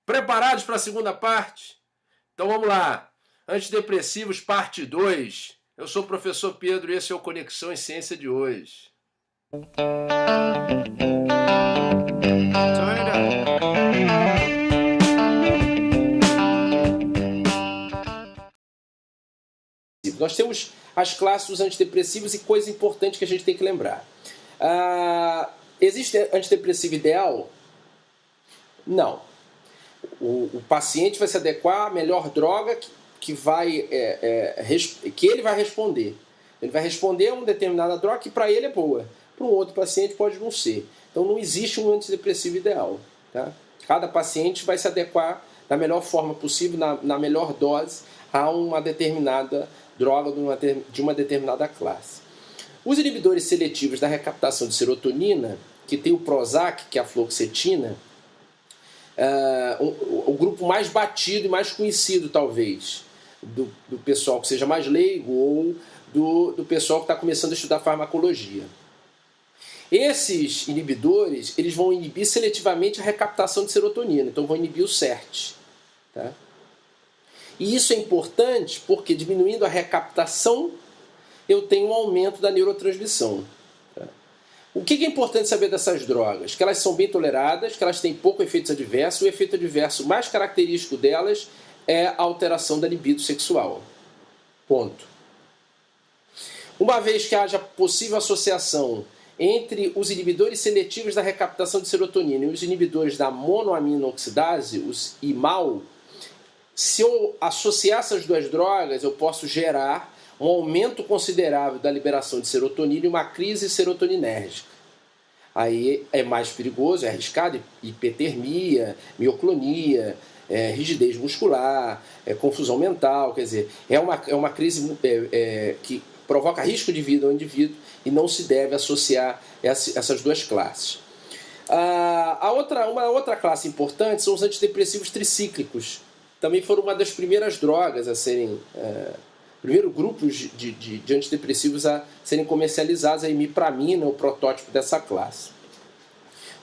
Preparados para a segunda parte? Então vamos lá. Antidepressivos, parte 2. Eu sou o professor Pedro e esse é o Conexão em Ciência de hoje. Nós temos as classes dos antidepressivos e coisa importante que a gente tem que lembrar. Existe antidepressivo ideal? Não. O paciente vai se adequar à melhor droga que ele vai responder. Ele vai responder a uma determinada droga que para ele é boa. Para um outro paciente pode não ser. Então não existe um antidepressivo ideal. Tá? Cada paciente vai se adequar da melhor forma possível, na melhor dose, a uma determinada droga de uma determinada classe. Os inibidores seletivos da recaptação de serotonina, que tem o Prozac, que é a fluoxetina, o grupo mais batido e mais conhecido, talvez, do pessoal que seja mais leigo ou do pessoal que está começando a estudar farmacologia. Esses inibidores, eles vão inibir seletivamente a recaptação de serotonina, então vão inibir o SERT. Tá? E isso é importante porque, diminuindo a recaptação, eu tenho um aumento da neurotransmissão. Tá? O que é importante saber dessas drogas? Que elas são bem toleradas, que elas têm pouco efeitos adversos. O efeito adverso mais característico delas é a alteração da libido sexual. Ponto. Uma vez que haja possível associação entre os inibidores seletivos da recaptação de serotonina e os inibidores da monoaminoxidase, os IMAO, se eu associar essas duas drogas, eu posso gerar um aumento considerável da liberação de serotonina e uma crise serotoninérgica. Aí é mais perigoso, é arriscado, hipertermia, mioclonia, rigidez muscular, confusão mental, quer dizer, é uma crise que provoca risco de vida ao indivíduo e não se deve associar essas duas classes. Uma outra classe importante são os antidepressivos tricíclicos. Também foram uma das primeiras drogas a serem... primeiro grupos de antidepressivos a serem comercializados, a imipramina, o protótipo dessa classe.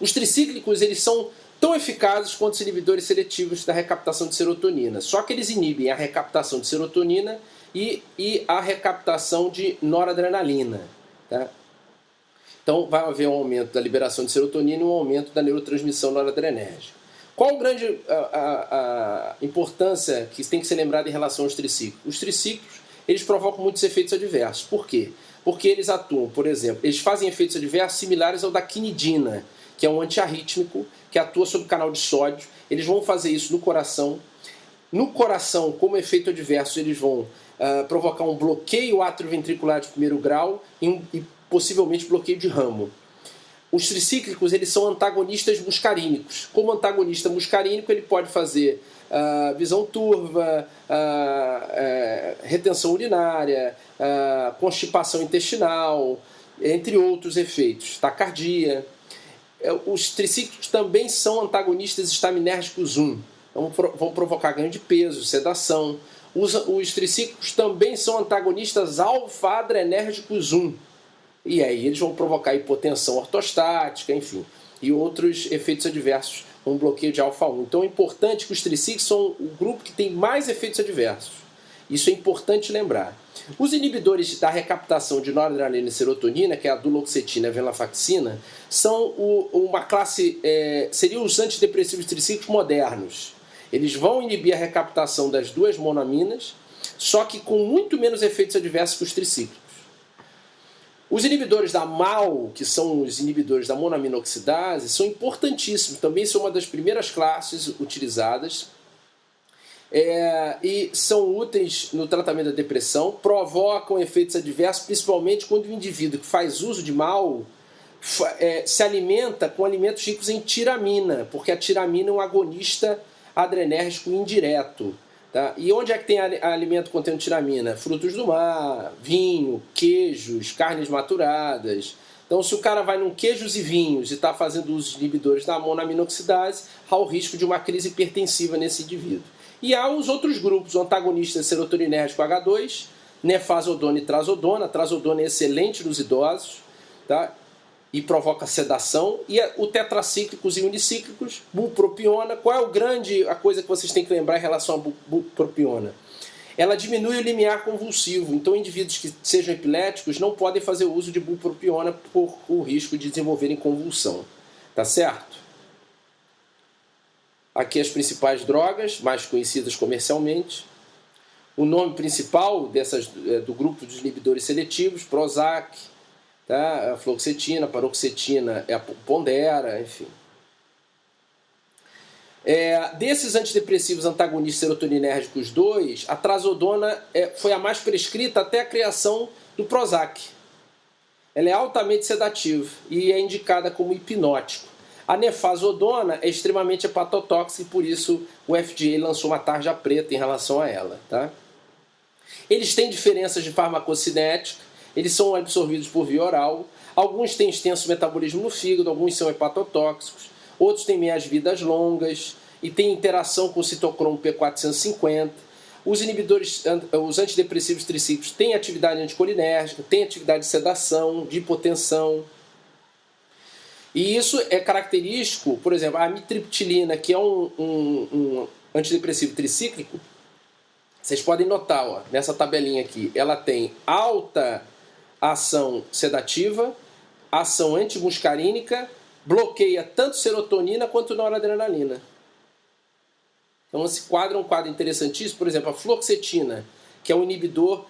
Os tricíclicos, eles são tão eficazes quanto os inibidores seletivos da recaptação de serotonina, só que eles inibem a recaptação de serotonina e a recaptação de noradrenalina. Tá? Então vai haver um aumento da liberação de serotonina e um aumento da neurotransmissão noradrenérgica. Qual a grande importância que tem que ser lembrada em relação aos tricíclicos? Os tricíclicos, eles provocam muitos efeitos adversos. Por quê? Porque eles atuam, por exemplo, eles fazem efeitos adversos similares ao da quinidina, que é um antiarrítmico, que atua sobre o canal de sódio. Eles vão fazer isso no coração. No coração, como efeito adverso, eles vão provocar um bloqueio atrioventricular de primeiro grau e possivelmente bloqueio de ramo. Os tricíclicos, eles são antagonistas muscarínicos. Como antagonista muscarínico, ele pode fazer visão turva, retenção urinária, constipação intestinal, entre outros efeitos, taquicardia. Os tricíclicos também são antagonistas estaminérgicos 1. Então, vão provocar ganho de peso, sedação. Os tricíclicos também são antagonistas alfa-adrenérgicos 1. E aí eles vão provocar hipotensão ortostática, enfim, e outros efeitos adversos, um bloqueio de alfa-1. Então é importante que os tricíclicos são o grupo que tem mais efeitos adversos. Isso é importante lembrar. Os inibidores da recaptação de noradrenalina e serotonina, que é a duloxetina e a venlafaxina, são uma classe, seriam os antidepressivos tricíclicos modernos. Eles vão inibir a recaptação das duas monoaminas, só que com muito menos efeitos adversos que os tricíclicos. Os inibidores da MAO, que são os inibidores da monoaminoxidase, são importantíssimos, também são uma das primeiras classes utilizadas e são úteis no tratamento da depressão, provocam efeitos adversos, principalmente quando o indivíduo que faz uso de MAO se alimenta com alimentos ricos em tiramina, porque a tiramina é um agonista adrenérgico indireto. Tá? E onde é que tem alimento contendo tiramina? Frutos do mar, vinho, queijos, carnes maturadas. Então, se o cara vai num queijos e vinhos e está fazendo uso de inibidores da monoaminoxidase, há o risco de uma crise hipertensiva nesse indivíduo. E há os outros grupos, o antagonista serotoninérgico H2, nefazodona e trazodona. A trazodona é excelente nos idosos. Tá? e provoca sedação, e o tetracíclicos e unicíclicos, bupropiona. Qual é a coisa que vocês têm que lembrar em relação à bupropiona? Ela diminui o limiar convulsivo, então indivíduos que sejam epiléticos não podem fazer uso de bupropiona por o risco de desenvolverem convulsão. Tá certo? Aqui as principais drogas, mais conhecidas comercialmente. O nome principal do grupo dos inibidores seletivos, Prozac, tá? A fluoxetina, paroxetina, a Pondera, enfim. Desses antidepressivos antagonistas serotoninérgicos 2, a trazodona foi a mais prescrita até a criação do Prozac. Ela é altamente sedativa e é indicada como hipnótico. A nefazodona é extremamente hepatotóxica e por isso o FDA lançou uma tarja preta em relação a ela. Tá? Eles têm diferenças de farmacocinética, eles são absorvidos por via oral, alguns têm extenso metabolismo no fígado, alguns são hepatotóxicos, outros têm meias-vidas longas e têm interação com o citocromo P450. Os antidepressivos tricíclicos têm atividade anticolinérgica, têm atividade de sedação, de hipotensão. E isso é característico, por exemplo, a amitriptilina, que é um antidepressivo tricíclico, vocês podem notar, ó, nessa tabelinha aqui, ela tem alta ação sedativa, ação antimuscarínica, bloqueia tanto serotonina quanto noradrenalina. Então esse quadro é um quadro interessantíssimo. Por exemplo, a fluoxetina, que é um inibidor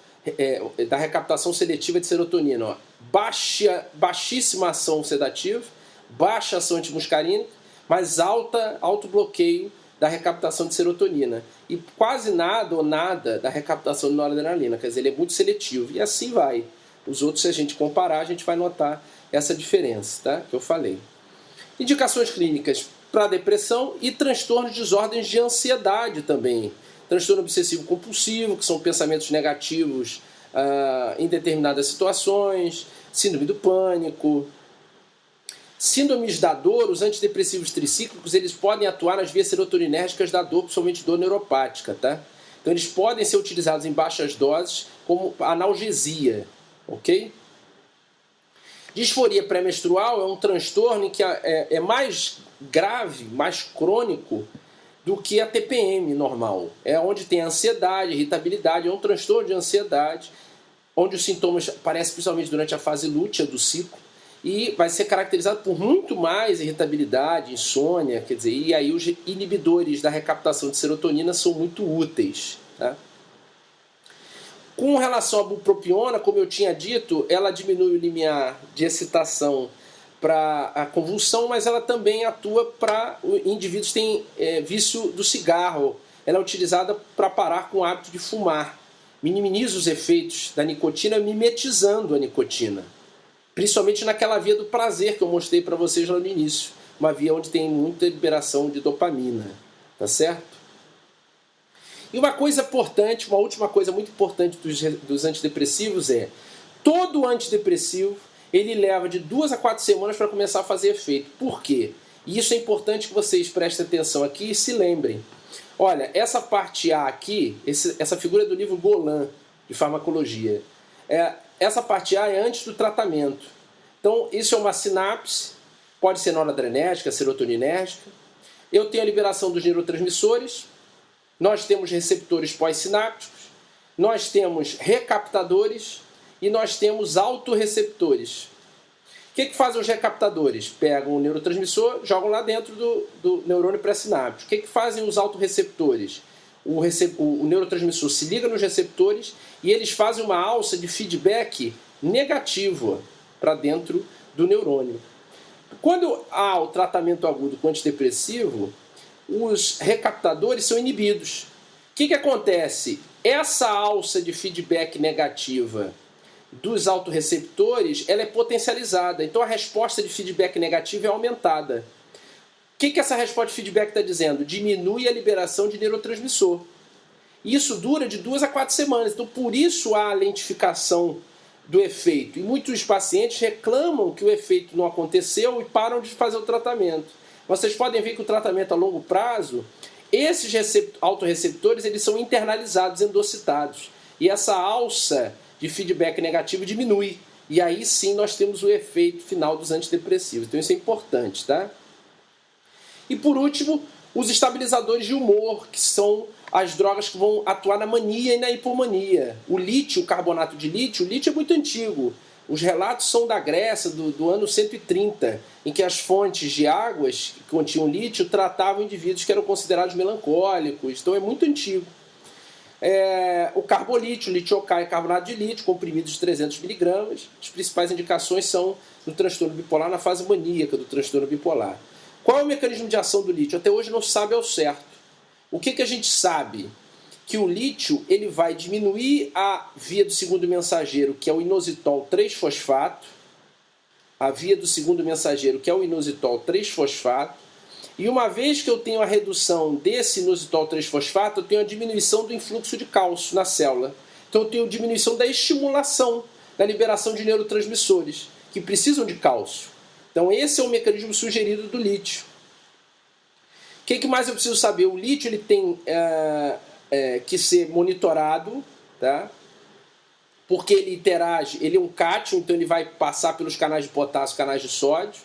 da recaptação seletiva de serotonina. Ó. Baixíssima ação sedativa, baixa ação antimuscarínica, mas alto bloqueio da recaptação de serotonina. E quase nada ou nada da recaptação de noradrenalina. Quer dizer, ele é muito seletivo. E assim vai. Os outros, se a gente comparar, a gente vai notar essa diferença, tá? Que eu falei. Indicações clínicas para depressão e transtornos de desordens de ansiedade também. Transtorno obsessivo compulsivo, que são pensamentos negativos em determinadas situações, síndrome do pânico. Síndromes da dor, os antidepressivos tricíclicos, eles podem atuar nas vias serotoninérgicas da dor, principalmente dor neuropática, tá? Então eles podem ser utilizados em baixas doses como analgesia, ok? Disforia pré-menstrual é um transtorno que é mais grave, mais crônico do que a TPM normal. É onde tem ansiedade, irritabilidade, é um transtorno de ansiedade, onde os sintomas aparecem principalmente durante a fase lútea do ciclo e vai ser caracterizado por muito mais irritabilidade, insônia, quer dizer, e aí os inibidores da recaptação de serotonina são muito úteis, tá? Com relação à bupropiona, como eu tinha dito, ela diminui o limiar de excitação para a convulsão, mas ela também atua para indivíduos que têm vício do cigarro. Ela é utilizada para parar com o hábito de fumar. Minimiza os efeitos da nicotina, mimetizando a nicotina. Principalmente naquela via do prazer que eu mostrei para vocês lá no início. Uma via onde tem muita liberação de dopamina. Tá certo? E uma coisa importante, uma última coisa muito importante dos antidepressivos é todo antidepressivo ele leva de 2 a 4 semanas para começar a fazer efeito. Por quê? E isso é importante que vocês prestem atenção aqui e se lembrem. Olha, essa parte A aqui, essa figura é do livro Golan, de farmacologia. Essa parte A é antes do tratamento. Então, isso é uma sinapse, pode ser noradrenérgica, serotoninérgica. Eu tenho a liberação dos neurotransmissores, nós temos receptores pós-sinápticos, nós temos recaptadores e nós temos autorreceptores. O que fazem os recaptadores? Pegam o neurotransmissor, jogam lá dentro do neurônio pré-sináptico. O que fazem os autorreceptores? O neurotransmissor se liga nos receptores e eles fazem uma alça de feedback negativo para dentro do neurônio. Quando há o tratamento agudo com antidepressivo, os recaptadores são inibidos. O que acontece? Essa alça de feedback negativa dos autorreceptores, ela é potencializada. Então a resposta de feedback negativo é aumentada. O que essa resposta de feedback está dizendo? Diminui a liberação de neurotransmissor. Isso dura de 2 a 4 semanas. Então por isso há a lentificação do efeito. E muitos pacientes reclamam que o efeito não aconteceu e param de fazer o tratamento. Vocês podem ver que o tratamento a longo prazo, esses autorreceptores, eles são internalizados, endocitados. E essa alça de feedback negativo diminui. e aí sim nós temos o efeito final dos antidepressivos. Então isso é importante, tá? E por último, os estabilizadores de humor, que são as drogas que vão atuar na mania e na hipomania. O lítio, o carbonato de lítio, o lítio é muito antigo. Os relatos são da Grécia, do ano 130, em que as fontes de águas que continham lítio tratavam indivíduos que eram considerados melancólicos. Então é muito antigo. O carbolítio, litiocaio e carbonato de lítio, comprimidos de 300 mg. As principais indicações são no transtorno bipolar, na fase maníaca do transtorno bipolar. Qual é o mecanismo de ação do lítio? Até hoje não se sabe ao certo. O que a gente sabe? Que o lítio ele vai diminuir a via do segundo mensageiro, que é o inositol 3-fosfato, a via do segundo mensageiro, que é o inositol 3-fosfato, e uma vez que eu tenho a redução desse inositol 3-fosfato, eu tenho a diminuição do influxo de cálcio na célula. Então eu tenho diminuição da estimulação, da liberação de neurotransmissores, que precisam de cálcio. Então esse é o mecanismo sugerido do lítio. O que mais eu preciso saber? O lítio ele tem que ser monitorado, tá? Porque ele interage, ele é um cátion, então ele vai passar pelos canais de potássio, canais de sódio.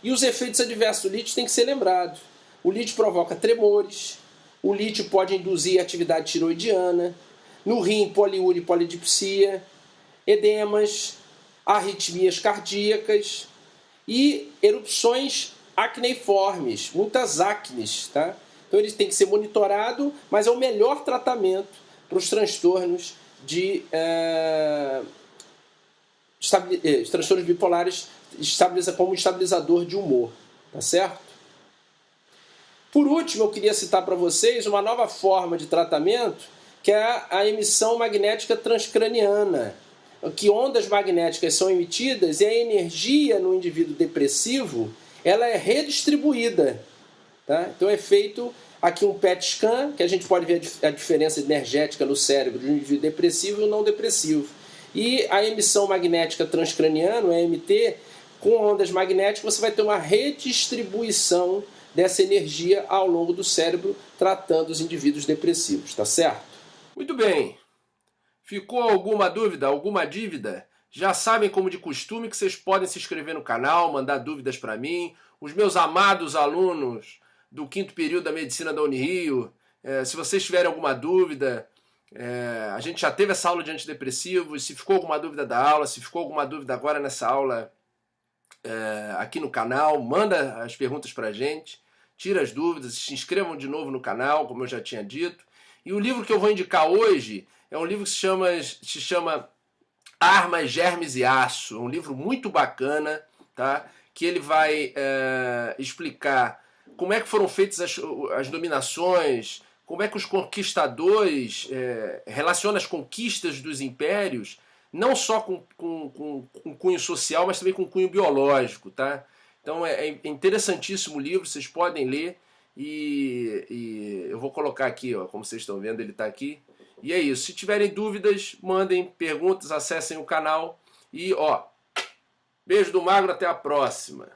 E os efeitos adversos do lítio têm que ser lembrados. O lítio provoca tremores, o lítio pode induzir atividade tiroidiana, no rim, poliúria e polidipsia, edemas, arritmias cardíacas e erupções acneiformes, muitas acnes, tá? Então ele tem que ser monitorado, mas é o melhor tratamento para os transtornos transtornos bipolares, como estabilizador de humor, tá certo? Por último, eu queria citar para vocês uma nova forma de tratamento, que é a emissão magnética transcraniana, que ondas magnéticas são emitidas e a energia no indivíduo depressivo ela é redistribuída. Tá? Então é feito aqui um PET scan, que a gente pode ver a diferença energética no cérebro de um indivíduo depressivo e um não depressivo. E a emissão magnética transcraniana, o EMT, com ondas magnéticas, você vai ter uma redistribuição dessa energia ao longo do cérebro, tratando os indivíduos depressivos, tá certo? Muito bem. Ficou alguma dúvida, alguma dívida? Já sabem, como de costume, que vocês podem se inscrever no canal, mandar dúvidas para mim. Os meus amados alunos do 5º período da Medicina da Unirio, se vocês tiverem alguma dúvida, a gente já teve essa aula de antidepressivos, se ficou alguma dúvida da aula, se ficou alguma dúvida agora nessa aula aqui no canal, manda as perguntas para a gente, tira as dúvidas, se inscrevam de novo no canal, como eu já tinha dito. E o livro que eu vou indicar hoje é um livro que se chama Armas, Germes e Aço. É um livro muito bacana, tá? Que ele vai explicar como é que foram feitas as dominações, como é que os conquistadores relacionam as conquistas dos impérios, não só com cunho social, mas também com cunho biológico, tá? Então é interessantíssimo o livro, vocês podem ler, e eu vou colocar aqui, ó, como vocês estão vendo, ele está aqui. E é isso, se tiverem dúvidas, mandem perguntas, acessem o canal, e ó, beijo do magro, até a próxima.